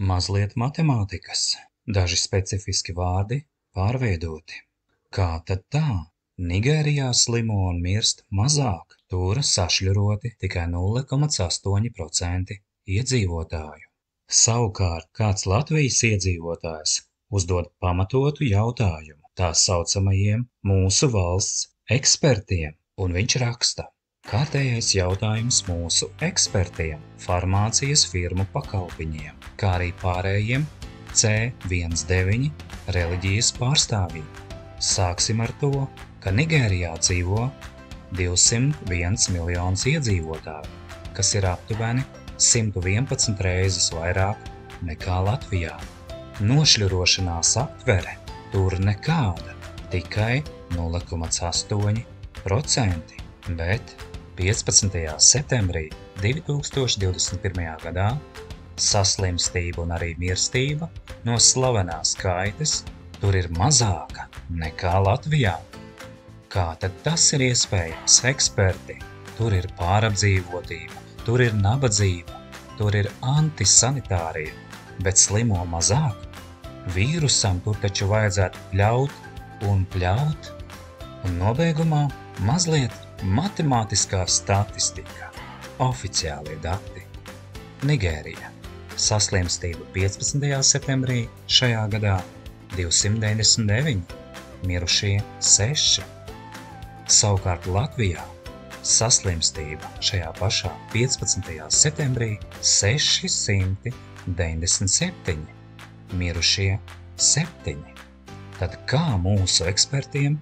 Mazliet matemātikas, daži specifiski vārdi pārveidoti. Kā tad tā? Nigērijā slimo un mirst mazāk, tur sašļuroti tikai 0,8% iedzīvotāju. Savukārt kāds Latvijas iedzīvotājs uzdod pamatotu jautājumu tā saucamajiem mūsu valsts ekspertiem, un viņš raksta: kārtējais jautājums mūsu ekspertiem, farmācijas firmu pakalpiņiem, kā arī pārējiem C19 reliģijas pārstāvjiem. Sāksim ar to, ka Nigērijā dzīvo 201 miljonus iedzīvotāju, kas ir aptuveni 111 reizes vairāk nekā Latvijā. Nošļurošanās aptvere tur nekāda, tikai 0,8%, bet 15. septembrī 2021. gadā saslimstība un arī mirstība no slavenās kaitas tur ir mazāka nekā Latvijā. Kā tad tas ir iespējams, eksperti? Tur ir pārapdzīvotība, tur ir nabadzība, tur ir antisanitārija, bet slimo mazāk. Vīrusam tur taču vajadzētu pļaut un pļaut. Un nobeigumā mazliet matemātiskā statistika, oficiālie dati. Nigērija. Saslimstība 15. septembrī šajā gadā 299, mirušie 6. Savukārt Latvijā saslimstība šajā pašā 15. septembrī 697, mirušie 7. Tad kā mūsu ekspertiem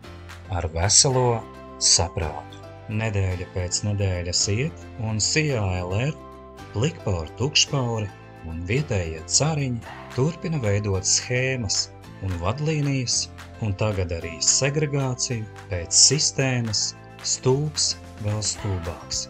ar veselo saprātu? Nedēļa pēc nedēļas iet, un CALR, Likpauri, Tukšpauri un vietējie cariņi turpina veidot schēmas un vadlīnijas, un tagad arī segregāciju pēc sistēmas, stulbs vēl stulbāks.